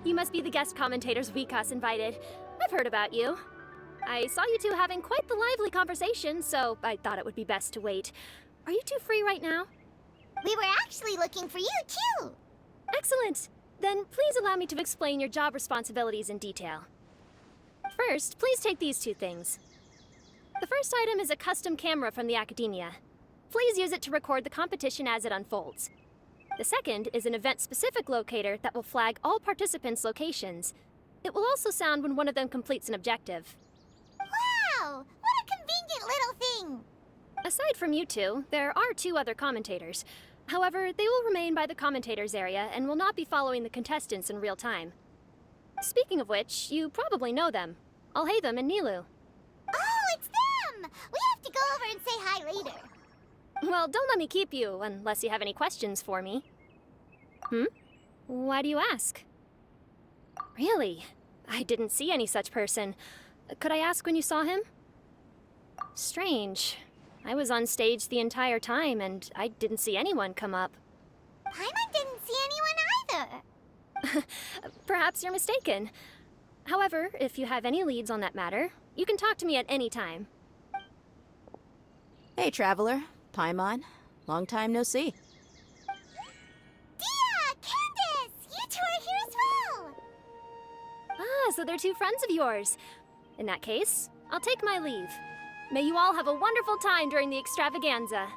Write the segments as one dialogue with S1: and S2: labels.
S1: You must be the guest commentators Vikas invited. I've heard about you. I saw you two having quite the lively conversation, so I thought it would be best to wait. Are you two free right now?
S2: We were actually looking for you, too!
S1: Excellent! Then please allow me to explain your job responsibilities in detail. First, please take these two things. The first item is a custom camera from the Akademiya. Please use it to record the competition as it unfolds. The second is an event-specific locator that will flag all participants' locations. It will also sound when one of them completes an objective.
S2: Wow! What a convenient little thing!
S1: Aside from you two, there are two other commentators. However, they will remain by the commentators area and will not be following the contestants in real time. Speaking of which, you probably know them. Alhaitham and Nilu.
S2: Oh, it's them! We have to go over and say hi later.
S1: Well, don't let me keep you, unless you have any questions for me. Why do you ask? Really? I didn't see any such person. Could I ask when you saw him? Strange. I was on stage the entire time, and I didn't see anyone come up.
S2: Paimon didn't see anyone either.
S1: Perhaps you're mistaken. However, if you have any leads on that matter, you can talk to me at any time.
S3: Hey, Traveler. Paimon. Long time no see.
S2: Dia! Candace! You two are here as well!
S1: Ah, so they're two friends of yours. In that case, I'll take my leave. May you all have a wonderful time during the extravaganza.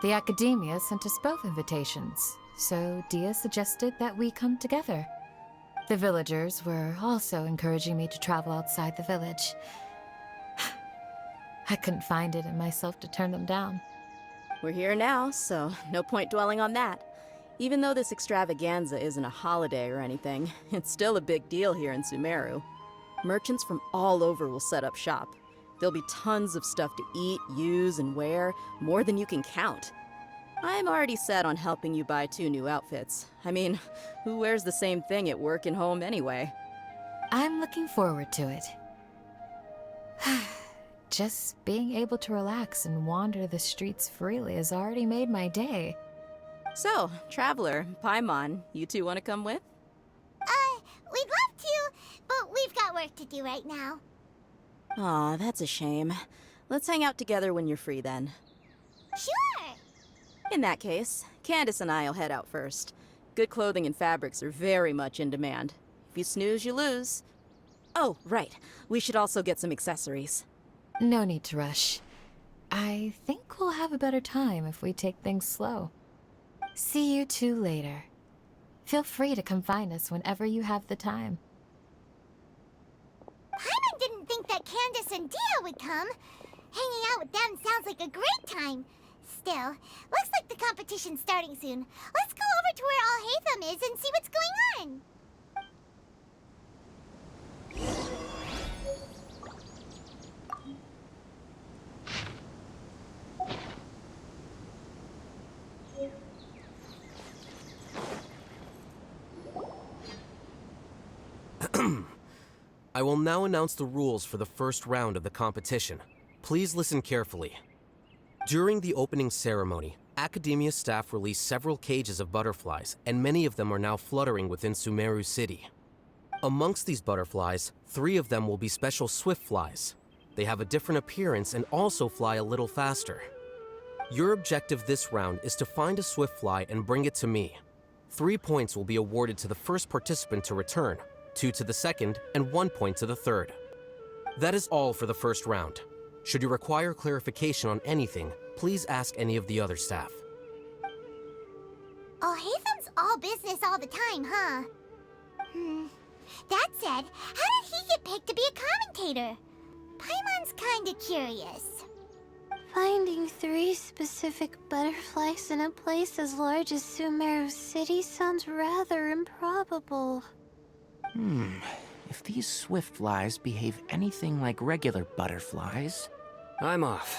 S4: The Akademiya sent us both invitations, so Dia suggested that we come together. The villagers were also encouraging me to travel outside the village. I couldn't find it in myself to turn them down.
S3: We're here now, so no point dwelling on that. Even though this extravaganza isn't a holiday or anything, it's still a big deal here in Sumeru. Merchants from all over will set up shop. There'll be tons of stuff to eat, use, and wear, more than you can count. I'm already set on helping you buy 2 new outfits. I mean, who wears the same thing at work and home anyway?
S4: I'm looking forward to it. Just being able to relax and wander the streets freely has already made my day.
S3: So, Traveler, Paimon, you two want to come with?
S2: We'd love to, but we've got work to do right now.
S3: Aw, that's a shame. Let's hang out together when you're free then.
S2: Sure!
S3: In that case, Candace and I'll head out first. Good clothing and fabrics are very much in demand. If you snooze, you lose. Oh, right. We should also get some accessories.
S4: No need to rush. I think we'll have a better time if we take things slow. See you two later. Feel free to come find us whenever you have the time.
S2: Paimon didn't think that Candace and Dia would come. Hanging out with them sounds like a great time. Still, looks like the competition's starting soon. Let's go over to where Alhaitham is and see what's going on.
S5: I will now announce the rules for the first round of the competition. Please listen carefully. During the opening ceremony, Akademiya staff released several cages of butterflies, and many of them are now fluttering within Sumeru City. Amongst these butterflies, 3 of them will be special swift flies. They have a different appearance and also fly a little faster. Your objective this round is to find a swift fly and bring it to me. 3 points will be awarded to the first participant to return, 2 to the second, and 1 point to the third. That is all for the first round. Should you require clarification on anything, please ask any of the other staff.
S2: Alhaitham's all business all the time, huh? That said, how did he get picked to be a commentator? Paimon's kinda curious.
S6: Finding 3 specific butterflies in a place as large as Sumeru City sounds rather improbable.
S7: If these swift flies behave anything like regular butterflies...
S8: I'm off.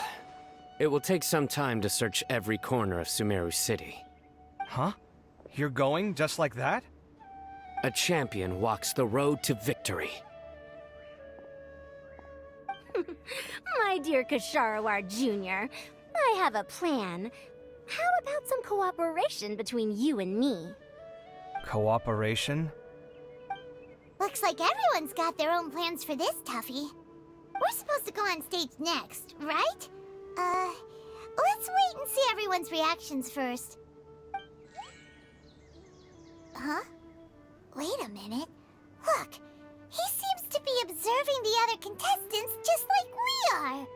S8: It will take some time to search every corner of Sumeru City.
S9: Huh? You're going just like that?
S8: A champion walks the road to victory.
S10: My dear Kasharawar Jr., I have a plan. How about some cooperation between you and me?
S9: Cooperation?
S2: Looks like everyone's got their own plans for this toughie. We're supposed to go on stage next, right? Let's wait and see everyone's reactions first. Huh? Wait a minute. Look, he seems to be observing the other contestants just like we are.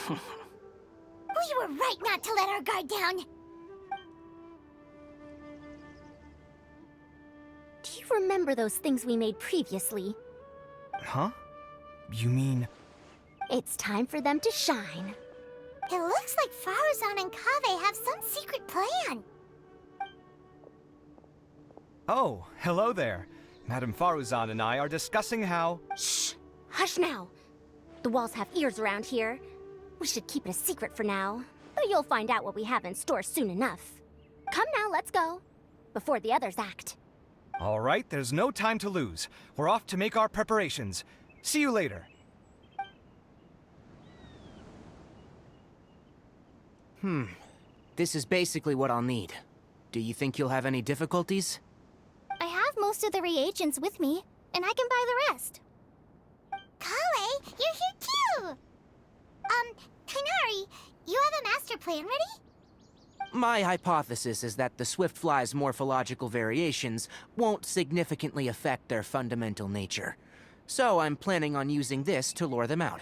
S2: We were right not to let our guard down.
S10: Do you remember those things we made previously?
S9: Huh? You mean...
S10: It's time for them to shine.
S2: It looks like Faruzan and Kaveh have some secret plan.
S9: Oh, hello there. Madame Faruzan and I are discussing how...
S10: Shh! Hush now! The walls have ears around here. We should keep it a secret for now, but you'll find out what we have in store soon enough. Come now, let's go. Before the others act.
S9: All right, there's no time to lose. We're off to make our preparations. See you later.
S7: This is basically what I'll need. Do you think you'll have any difficulties?
S2: I have most of the reagents with me, and I can buy the rest. Kale, you're here too! Kainari, you have a master plan ready?
S7: My hypothesis is that the Swiftfly's morphological variations won't significantly affect their fundamental nature. So I'm planning on using this to lure them out.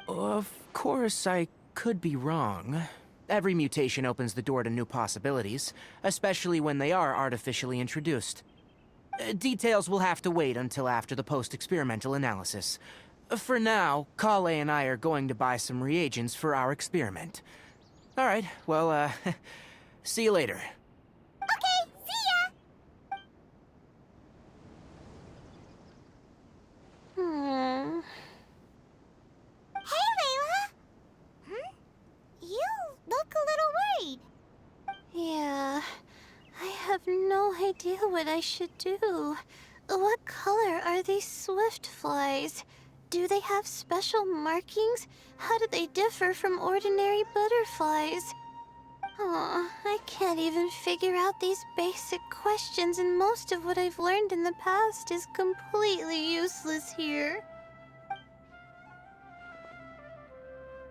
S7: Of course, I could be wrong. Every mutation opens the door to new possibilities, especially when they are artificially introduced. Details will have to wait until after the post-experimental analysis. For now, Kale and I are going to buy some reagents for our experiment. All right, well, see you later.
S2: Okay, see ya! Hey, Layla! You look a little worried.
S6: Yeah, I have no idea what I should do. What color are these swift flies? Do they have special markings? How do they differ from ordinary butterflies? Oh, I can't even figure out these basic questions, and most of what I've learned in the past is completely useless here.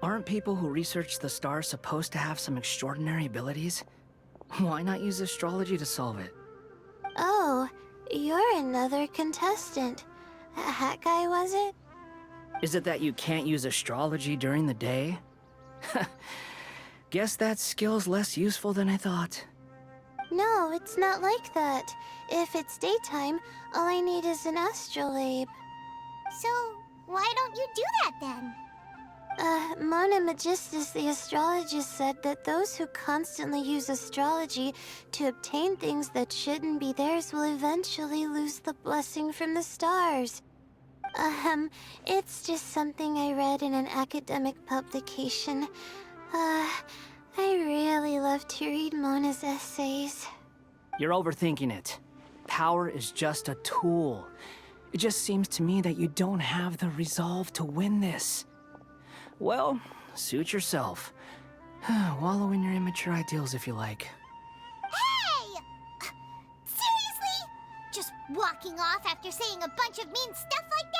S11: Aren't people who research the stars supposed to have some extraordinary abilities? Why not use astrology to solve it?
S6: Oh, you're another contestant. That guy, was it?
S11: Is it that you can't use astrology during the day? Guess that skill's less useful than I thought.
S6: No, it's not like that. If it's daytime, all I need is an astrolabe.
S2: So, why don't you do that then?
S6: Mona Magistus, the astrologist, said that those who constantly use astrology to obtain things that shouldn't be theirs will eventually lose the blessing from the stars. It's just something I read in an academic publication. I really love to read Mona's essays.
S11: You're overthinking it. Power is just a tool. It just seems to me that you don't have the resolve to win this. Well, suit yourself. Wallow in your immature ideals if you like.
S2: Hey! Seriously? Just walking off after saying a bunch of mean stuff like that?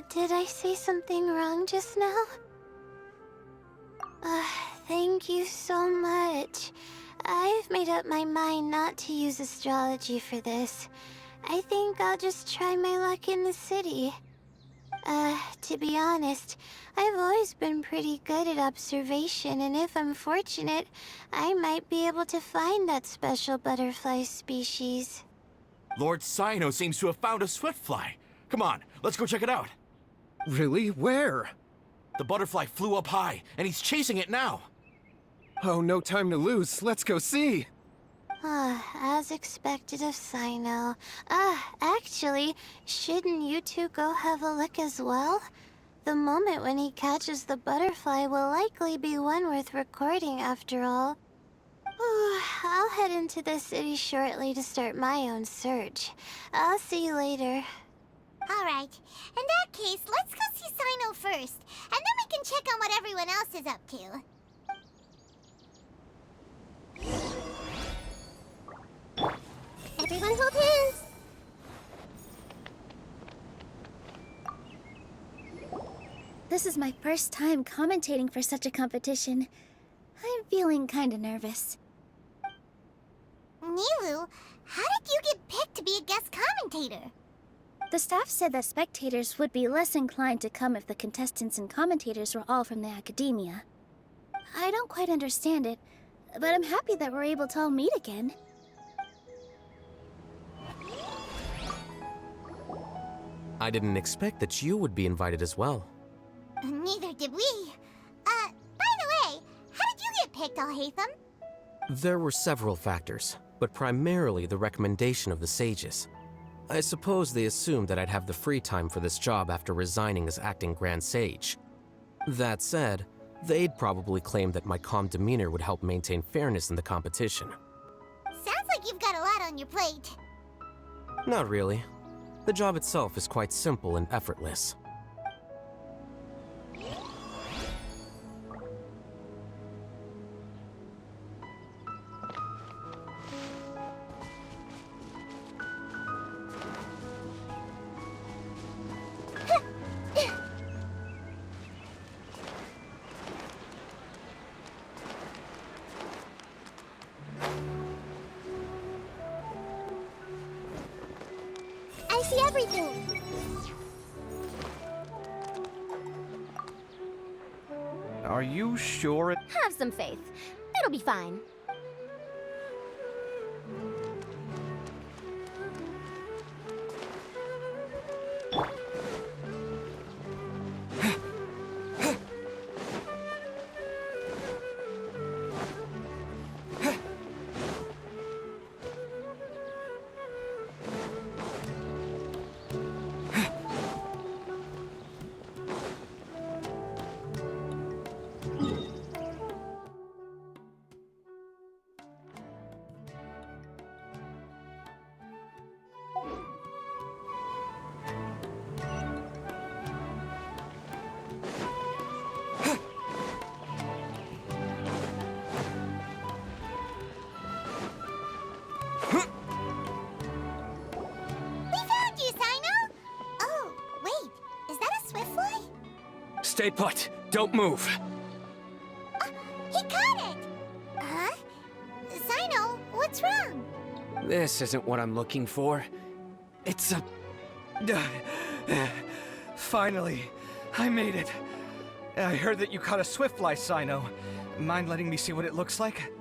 S6: Did I say something wrong just now? Thank you so much. I've made up my mind not to use astrology for this. I think I'll just try my luck in the city. To be honest, I've always been pretty good at observation, and if I'm fortunate, I might be able to find that special butterfly species.
S12: Lord Cyno seems to have found a swiftfly. Come on, let's go check it out.
S5: Really? Where?
S12: The butterfly flew up high, and he's chasing it now.
S5: Oh, no time to lose. Let's go see.
S6: As expected of Cyno. Actually, shouldn't you two go have a look as well? The moment when he catches the butterfly will likely be one worth recording after all. I'll head into the city shortly to start my own search. I'll see you later.
S2: Alright, in that case, let's go see Cyno first, and then we can check on what everyone else is up to. Everyone hold hands! This is my first time commentating for such a competition. I'm feeling kinda nervous. Nilu, how did you get picked to be a guest commentator? The staff said that spectators would be less inclined to come if the contestants and commentators were all from the Akademiya. I don't quite understand it, but I'm happy that we're able to all meet again.
S5: I didn't expect that you would be invited as well.
S2: Neither did we. By the way, how did you get picked, Alhaitham?
S5: There were several factors, but primarily the recommendation of the sages. I suppose they assumed that I'd have the free time for this job after resigning as acting Grand Sage. That said, they'd probably claim that my calm demeanor would help maintain fairness in the competition.
S2: Sounds like you've got a lot on your plate.
S5: Not really. The job itself is quite simple and effortless.
S2: I see everything.
S9: Are you sure it...
S10: Have some faith. It'll be fine.
S8: Stay put. Don't move.
S2: He caught it! Huh? Sino, what's wrong?
S8: This isn't what I'm looking for. It's a...
S9: Finally, I made it. I heard that you caught a swiftfly, Sino. Mind letting me see what it looks like?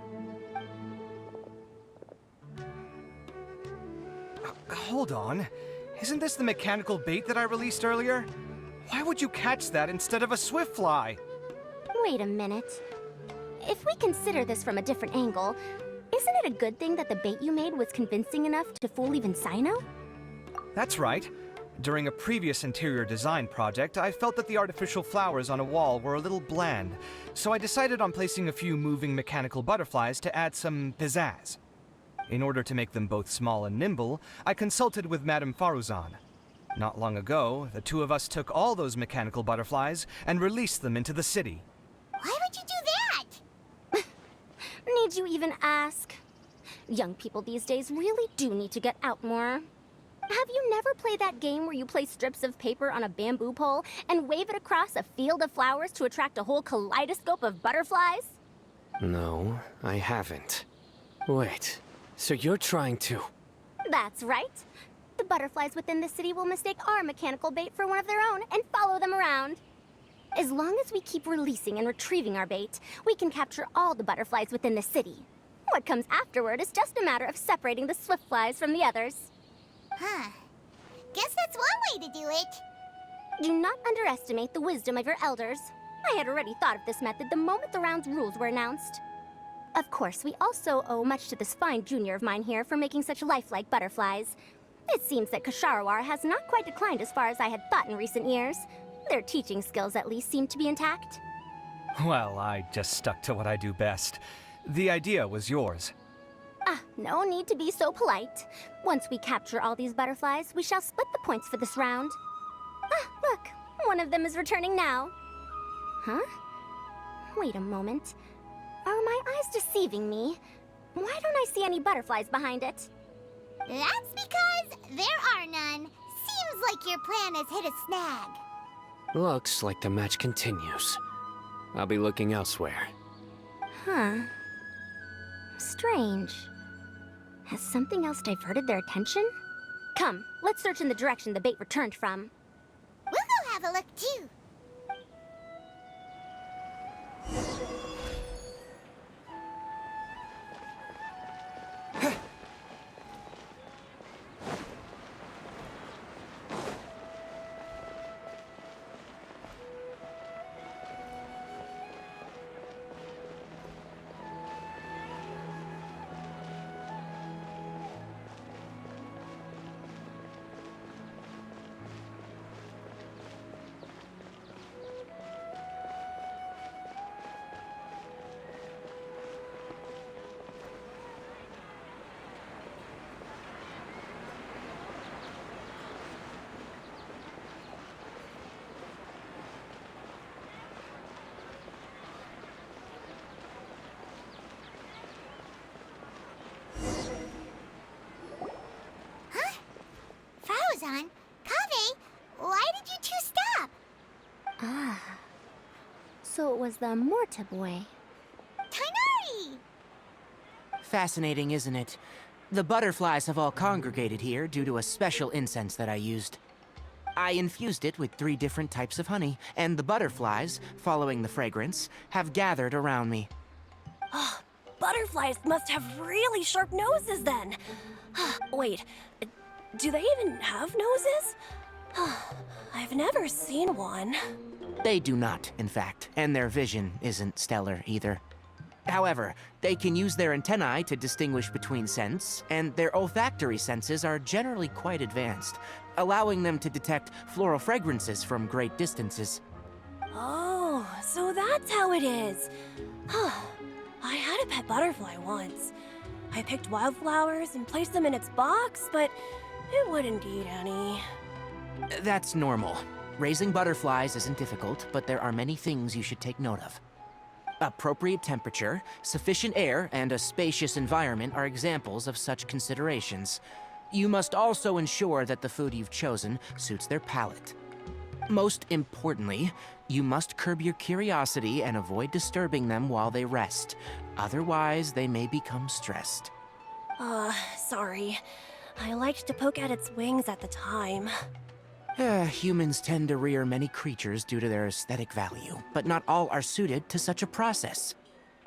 S9: Hold on. Isn't this the mechanical bait that I released earlier? Why would you catch that instead of a swiftfly?
S10: Wait a minute. If we consider this from a different angle, isn't it a good thing that the bait you made was convincing enough to fool even Sino?
S9: That's right. During a previous interior design project, I felt that the artificial flowers on a wall were a little bland, so I decided on placing a few moving mechanical butterflies to add some pizzazz. In order to make them both small and nimble, I consulted with Madame Faruzan. Not long ago, the two of us took all those mechanical butterflies and released them into the city.
S2: Why would you do that?
S10: Need you even ask? Young people these days really do need to get out more. Have you never played that game where you place strips of paper on a bamboo pole and wave it across a field of flowers to attract a whole kaleidoscope of butterflies?
S8: No, I haven't. Wait, so you're trying to...
S10: That's right. The butterflies within the city will mistake our mechanical bait for one of their own and follow them around. As long as we keep releasing and retrieving our bait, we can capture all the butterflies within the city. What comes afterward is just a matter of separating the swift flies from the others.
S2: Huh. Guess that's one way to do it.
S10: Do not underestimate the wisdom of your elders. I had already thought of this method the moment the round's rules were announced. Of course, we also owe much to this fine junior of mine here for making such lifelike butterflies. It seems that Kasharawar has not quite declined as far as I had thought in recent years. Their teaching skills at least seem to be intact.
S9: Well, I just stuck to what I do best. The idea was yours.
S10: Ah, no need to be so polite. Once we capture all these butterflies, we shall split the points for this round. Ah, look, one of them is returning now. Huh? Wait a moment. Are my eyes deceiving me? Why don't I see any butterflies behind it?
S2: That's because there are none. Seems like your plan has hit a snag.
S8: Looks like the match continues. I'll be looking elsewhere.
S10: Huh. Strange. Has something else diverted their attention? Come, let's search in the direction the bait returned from.
S2: We'll go have a look, too. Fauzan, Kaveh, why did you two stop?
S10: Ah. So it was the Morta boy.
S2: Tainari!
S7: Fascinating, isn't it? The butterflies have all congregated here due to a special incense that I used. I infused it with 3 different types of honey, and the butterflies, following the fragrance, have gathered around me.
S13: Oh, butterflies must have really sharp noses then. Wait, do they even have noses? I've never seen one.
S7: They do not, in fact, and their vision isn't stellar either. However, they can use their antennae to distinguish between scents, and their olfactory senses are generally quite advanced, allowing them to detect floral fragrances from great distances.
S13: Oh, so that's how it is. I had a pet butterfly once. I picked wildflowers and placed them in its box, but it wouldn't eat any.
S7: That's normal. Raising butterflies isn't difficult, but there are many things you should take note of. Appropriate temperature, sufficient air, and a spacious environment are examples of such considerations. You must also ensure that the food you've chosen suits their palate. Most importantly, you must curb your curiosity and avoid disturbing them while they rest. Otherwise, they may become stressed.
S13: Sorry. I liked to poke at its wings at the time.
S7: Humans tend to rear many creatures due to their aesthetic value, but not all are suited to such a process.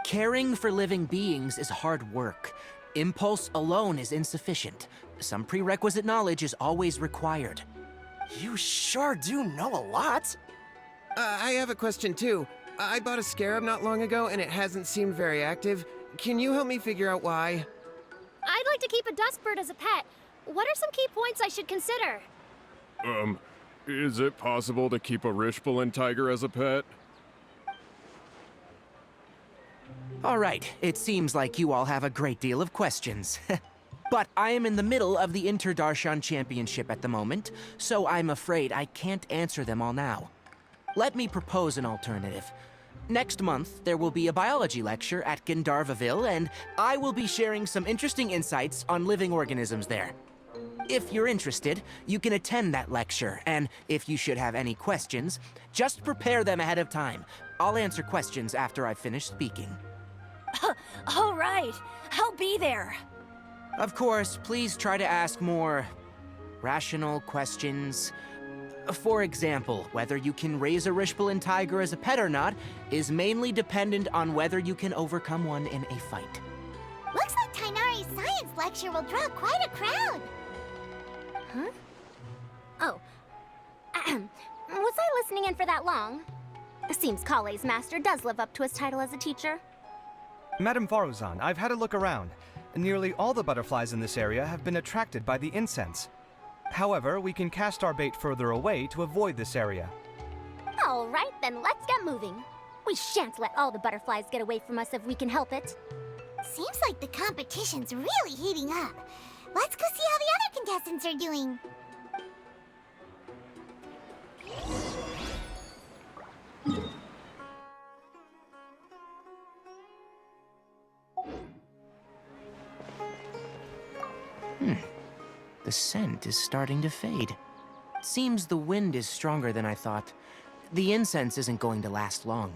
S7: Caring for living beings is hard work. Impulse alone is insufficient. Some prerequisite knowledge is always required.
S14: You sure do know a lot.
S15: I have a question too. I bought a scarab not long ago and it hasn't seemed very active. Can you help me figure out why?
S1: I'd like to keep a dustbird as a pet. What are some key points I should consider?
S16: Is it possible to keep a Rishbalin tiger as a pet?
S7: All right, it seems like you all have a great deal of questions. But I am in the middle of the Inter-Darshan Championship at the moment, so I'm afraid I can't answer them all now. Let me propose an alternative. Next month, there will be a biology lecture at Gandharvaville, and I will be sharing some interesting insights on living organisms there. If you're interested, you can attend that lecture, and if you should have any questions, just prepare them ahead of time. I'll answer questions after I've finished speaking.
S13: All right, I'll be there.
S7: Of course, please try to ask more rational questions. For example, whether you can raise a Rishbalin tiger as a pet or not is mainly dependent on whether you can overcome one in a fight.
S2: Looks like Tainari's science lecture will draw quite a crowd.
S10: Huh? Oh. Was I listening in for that long? Seems Kale's master does live up to his title as a teacher.
S9: Madam Faruzan, I've had a look around. Nearly all the butterflies in this area have been attracted by the incense. However, we can cast our bait further away to avoid this area.
S10: All right, then let's get moving. We shan't let all the butterflies get away from us if we can help it.
S2: Seems like the competition's really heating up. Let's go see how the other contestants are doing.
S7: The scent is starting to fade. Seems the wind is stronger than I thought. The incense isn't going to last long.